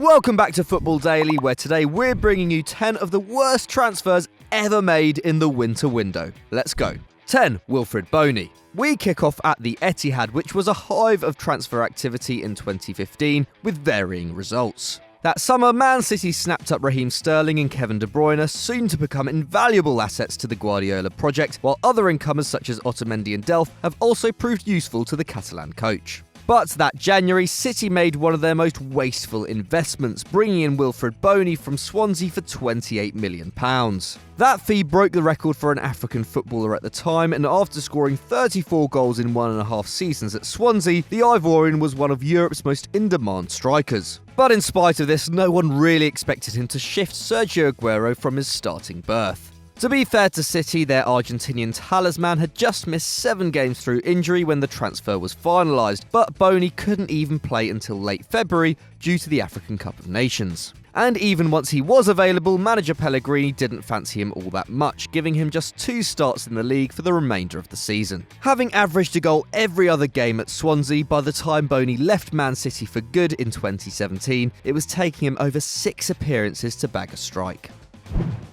Welcome back to Football Daily, where today we're bringing you 10 of the worst transfers ever made in the winter window. Let's go. 10. Wilfried Bony. We kick off at the Etihad, which was a hive of transfer activity in 2015 with varying results. That summer, Man City snapped up Raheem Sterling and Kevin De Bruyne, soon to become invaluable assets to the Guardiola project, while other incomers such as Otamendi and Delph have also proved useful to the Catalan coach. But that January, City made one of their most wasteful investments, bringing in Wilfried Bony from Swansea for £28 million. That fee broke the record for an African footballer at the time, and after scoring 34 goals in 1.5 seasons at Swansea, the Ivorian was one of Europe's most in-demand strikers. But in spite of this, no one really expected him to shift Sergio Aguero from his starting berth. To be fair to City, their Argentinian talisman had just missed 7 games through injury when the transfer was finalised, but Bony couldn't even play until late February due to the African Cup of Nations. And even once he was available, manager Pellegrini didn't fancy him all that much, giving him just 2 starts in the league for the remainder of the season. Having averaged a goal every other game at Swansea, by the time Bony left Man City for good in 2017, it was taking him over 6 appearances to bag a strike.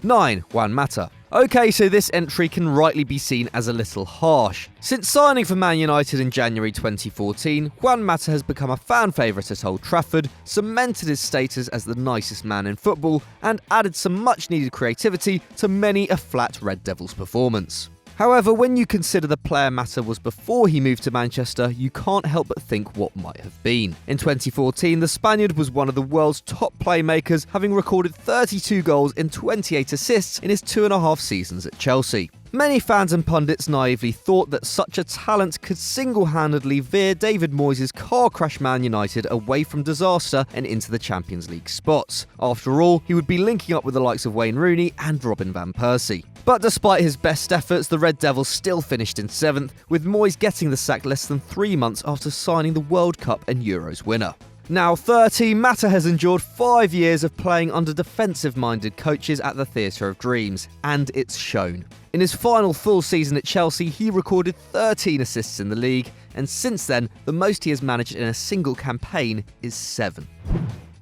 9. Juan Mata. Okay, so this entry can rightly be seen as a little harsh. Since signing for Man United in January 2014, Juan Mata has become a fan favourite at Old Trafford, cemented his status as the nicest man in football, and added some much-needed creativity to many a flat Red Devils performance. However, when you consider the player Mata was before he moved to Manchester, you can't help but think what might have been. In 2014, the Spaniard was one of the world's top playmakers, having recorded 32 goals and 28 assists in his 2.5 seasons at Chelsea. Many fans and pundits naively thought that such a talent could single-handedly veer David Moyes' car crash Man United away from disaster and into the Champions League spots. After all, he would be linking up with the likes of Wayne Rooney and Robin van Persie. But despite his best efforts, the Red Devils still finished in 7th, with Moyes getting the sack less than 3 months after signing the World Cup and Euros winner. Now 30, Mata has endured 5 years of playing under defensive-minded coaches at the Theatre of Dreams, and it's shown. In his final full season at Chelsea, he recorded 13 assists in the league, and since then, the most he has managed in a single campaign is 7.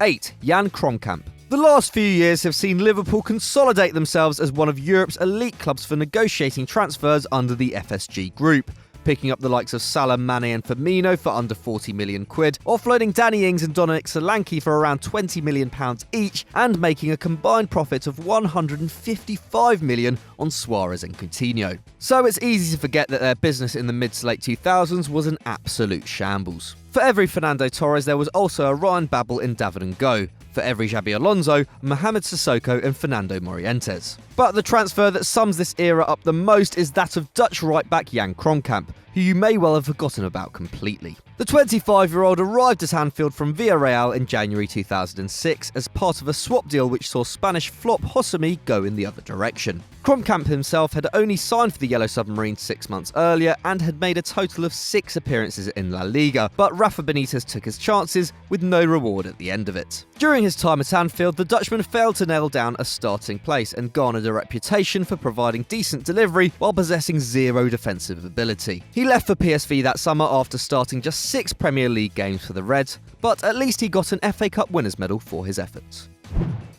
8. Jan Kromkamp. The last few years have seen Liverpool consolidate themselves as one of Europe's elite clubs for negotiating transfers under the FSG group, picking up the likes of Salah, Mane and Firmino for under £40 million, offloading Danny Ings and Dominic Solanke for around £20 million each, and making a combined profit of £155 million on Suarez and Coutinho. So it's easy to forget that their business in the mid to late 2000s was an absolute shambles. For every Fernando Torres, there was also a Ryan Babel in David N'Go. For every Xabi Alonso, Mohamed Sissoko and Fernando Morientes. But the transfer that sums this era up the most is that of Dutch right-back Jan Kromkamp, who you may well have forgotten about completely. The 25-year-old arrived at Anfield from Villarreal in January 2006 as part of a swap deal which saw Spanish flop Josemi go in the other direction. Kromkamp himself had only signed for the Yellow Submarine 6 months earlier and had made a total of 6 appearances in La Liga, but Rafa Benitez took his chances with no reward at the end of it. During his time at Anfield, the Dutchman failed to nail down a starting place and garnered a reputation for providing decent delivery while possessing zero defensive ability. He left for PSV that summer after starting just 6 Premier League games for the Reds, but at least he got an FA Cup winners' medal for his efforts.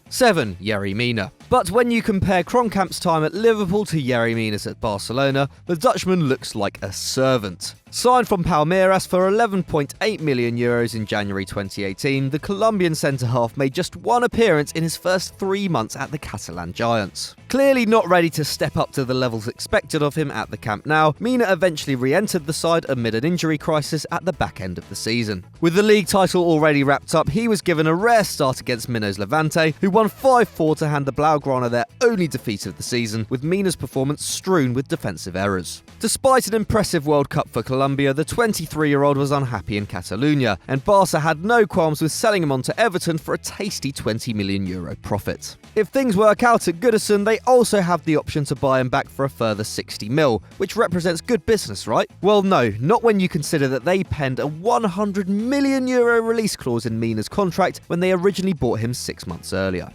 7. Yerry Mina. But when you compare Kromkamp's time at Liverpool to Yerry Mina's at Barcelona, the Dutchman looks like a servant. Signed from Palmeiras for €11.8 million in January 2018, the Colombian centre-half made just 1 appearance in his first 3 months at the Catalan Giants. Clearly not ready to step up to the levels expected of him at the Camp Nou, Mina eventually re-entered the side amid an injury crisis at the back end of the season. With the league title already wrapped up, he was given a rare start against Minno's Levante, who won 5-4 to hand the Blaugrana their only defeat of the season, with Mina's performance strewn with defensive errors. Despite an impressive World Cup for Colombia, the 23-year-old was unhappy in Catalonia, and Barca had no qualms with selling him on to Everton for a tasty €20 million profit. If things work out at Goodison, they also have the option to buy him back for a further €60 million, which represents good business, right? Well, no, not when you consider that they penned a €100 million release clause in Mina's contract when they originally bought him 6 months earlier.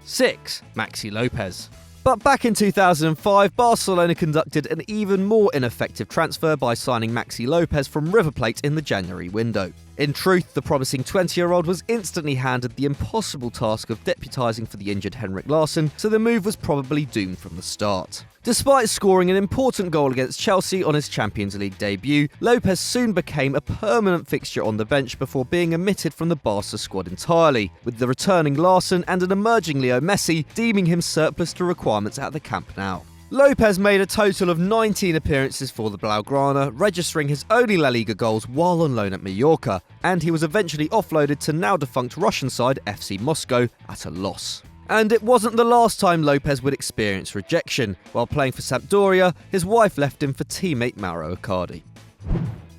6. Maxi López. But back in 2005, Barcelona conducted an even more ineffective transfer by signing Maxi López from River Plate in the January window. In truth, the promising 20-year-old was instantly handed the impossible task of deputising for the injured Henrik Larsson, so the move was probably doomed from the start. Despite scoring an important goal against Chelsea on his Champions League debut, López soon became a permanent fixture on the bench before being omitted from the Barca squad entirely, with the returning Larsson and an emerging Leo Messi deeming him surplus to requirements at the Camp Nou. López made a total of 19 appearances for the Blaugrana, registering his only La Liga goals while on loan at Mallorca, and he was eventually offloaded to now-defunct Russian side FC Moscow at a loss. And it wasn't the last time López would experience rejection. While playing for Sampdoria, his wife left him for teammate Mauro Icardi.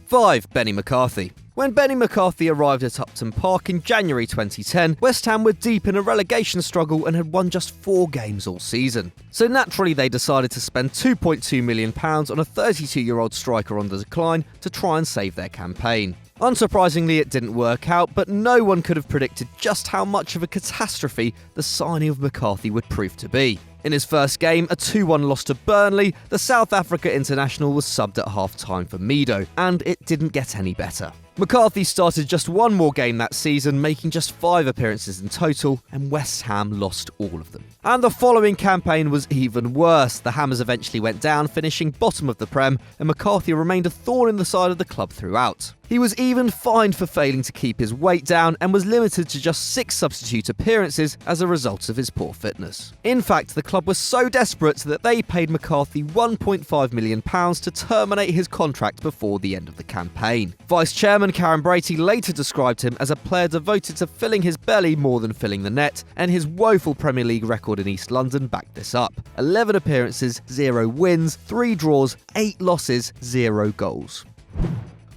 5. Benni McCarthy. When Benni McCarthy arrived at Upton Park in January 2010, West Ham were deep in a relegation struggle and had won just 4 games all season. So naturally they decided to spend £2.2 million on a 32-year-old striker on the decline to try and save their campaign. Unsurprisingly, it didn't work out, but no one could have predicted just how much of a catastrophe the signing of McCarthy would prove to be. In his first game, a 2-1 loss to Burnley, the South Africa international was subbed at half-time for Mido, and it didn't get any better. McCarthy started just one more game that season, making just 5 appearances in total, and West Ham lost all of them. And the following campaign was even worse. The Hammers eventually went down, finishing bottom of the Prem, and McCarthy remained a thorn in the side of the club throughout. He was even fined for failing to keep his weight down and was limited to just 6 substitute appearances as a result of his poor fitness. In fact, the club was so desperate that they paid McCarthy £1.5 million to terminate his contract before the end of the campaign. Vice-chairman Karen Brady later described him as a player devoted to filling his belly more than filling the net, and his woeful Premier League record in East London backed this up. 11 appearances, 0 wins, 3 draws, 8 losses, 0 goals.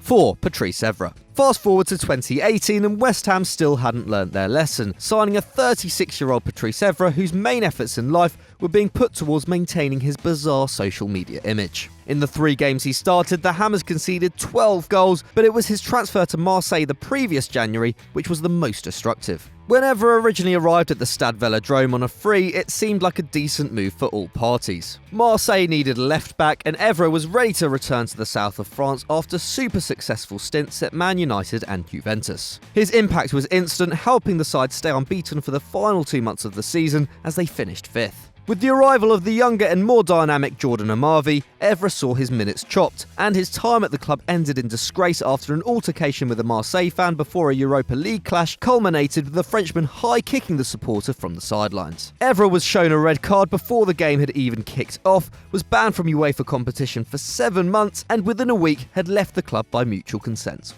4. Patrice Evra. Fast forward to 2018 and West Ham still hadn't learnt their lesson, signing a 36-year-old Patrice Evra whose main efforts in life were being put towards maintaining his bizarre social media image. In the 3 games he started, the Hammers conceded 12 goals, but it was his transfer to Marseille the previous January which was the most destructive. When Evra originally arrived at the Stade Vélodrome on a free, it seemed like a decent move for all parties. Marseille needed a left-back and Evra was ready to return to the south of France after super successful stints at Man United and Juventus. His impact was instant, helping the side stay unbeaten for the final 2 months of the season as they finished 5th. With the arrival of the younger and more dynamic Jordan Amavi, Evra saw his minutes chopped, and his time at the club ended in disgrace after an altercation with a Marseille fan before a Europa League clash culminated with the Frenchman high-kicking the supporter from the sidelines. Evra was shown a red card before the game had even kicked off, was banned from UEFA competition for 7 months, and within a week had left the club by mutual consent.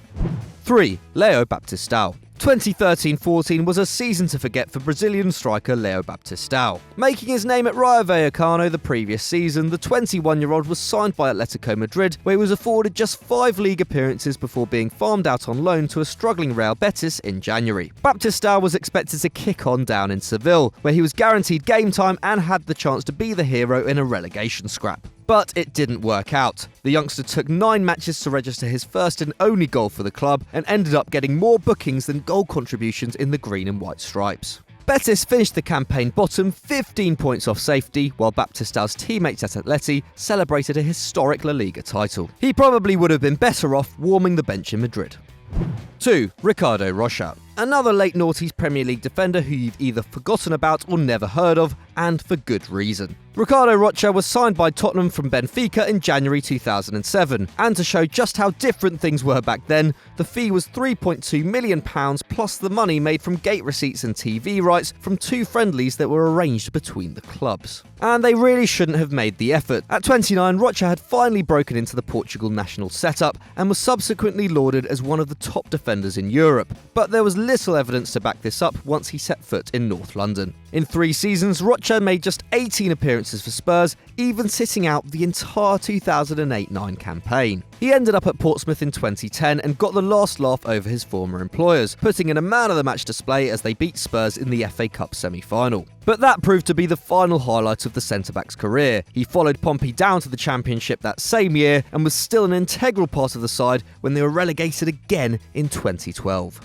3. Léo Baptistão. 2013-14 was a season to forget for Brazilian striker Léo Baptistão. Making his name at Rayo Vallecano the previous season, the 21-year-old was signed by Atletico Madrid, where he was afforded just 5 league appearances before being farmed out on loan to a struggling Real Betis in January. Baptistão was expected to kick on down in Seville, where he was guaranteed game time and had the chance to be the hero in a relegation scrap. But it didn't work out. The youngster took 9 matches to register his first and only goal for the club and ended up getting more bookings than goal contributions in the green and white stripes. Betis finished the campaign bottom, 15 points off safety, while Baptistão's teammates at Atleti celebrated a historic La Liga title. He probably would have been better off warming the bench in Madrid. 2. Ricardo Rocha. Another late noughties Premier League defender who you've either forgotten about or never heard of, and for good reason. Ricardo Rocha was signed by Tottenham from Benfica in January 2007, and to show just how different things were back then, the fee was £3.2 million plus the money made from gate receipts and TV rights from 2 friendlies that were arranged between the clubs. And they really shouldn't have made the effort. At 29, Rocha had finally broken into the Portugal national setup and was subsequently lauded as one of the top defenders in Europe, but there was little evidence to back this up once he set foot in North London. In 3 seasons, Rocha made just 18 appearances for Spurs, even sitting out the entire 2008-9 campaign. He ended up at Portsmouth in 2010 and got the last laugh over his former employers, putting in a man-of-the-match display as they beat Spurs in the FA Cup semi-final. But that proved to be the final highlight of the centre-back's career. He followed Pompey down to the Championship that same year and was still an integral part of the side when they were relegated again in 2012.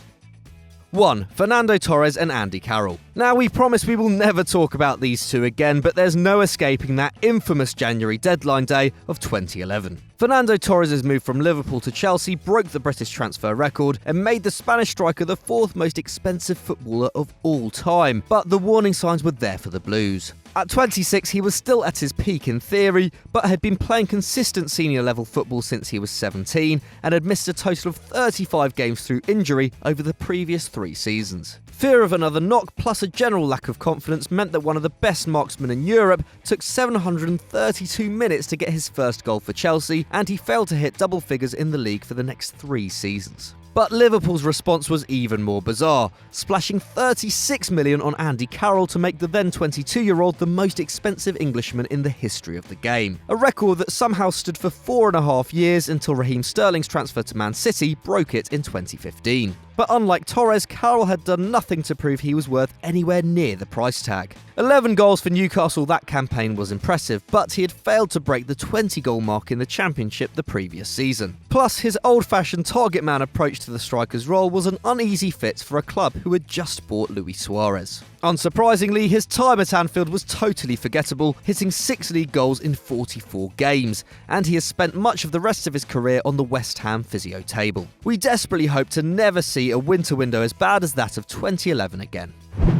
1. Fernando Torres and Andy Carroll. Now, we promise we will never talk about these two again, but there's no escaping that infamous January deadline day of 2011. Fernando Torres' move from Liverpool to Chelsea broke the British transfer record and made the Spanish striker the fourth most expensive footballer of all time, but the warning signs were there for the Blues. At 26, he was still at his peak in theory, but had been playing consistent senior level football since he was 17 and had missed a total of 35 games through injury over the previous 3 seasons. Fear of another knock plus a general lack of confidence meant that one of the best marksmen in Europe took 732 minutes to get his first goal for Chelsea, and he failed to hit double figures in the league for the next 3 seasons. But Liverpool's response was even more bizarre, splashing 36 million on Andy Carroll to make the then 22-year-old the most expensive Englishman in the history of the game. A record that somehow stood for 4.5 years until Raheem Sterling's transfer to Man City broke it in 2015. But unlike Torres, Carroll had done nothing to prove he was worth anywhere near the price tag. 11 goals for Newcastle that campaign was impressive, but he had failed to break the 20-goal mark in the Championship the previous season. Plus, his old-fashioned target man approach to the striker's role was an uneasy fit for a club who had just bought Luis Suarez. Unsurprisingly, his time at Anfield was totally forgettable, hitting 6 league goals in 44 games, and he has spent much of the rest of his career on the West Ham physio table. We desperately hope to never see a winter window as bad as that of 2011 again.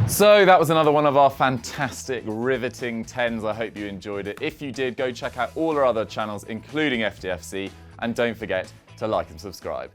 So that was another one of our fantastic, riveting 10s. I hope you enjoyed it. If you did, go check out all our other channels, including FDFC, and don't forget to like and subscribe.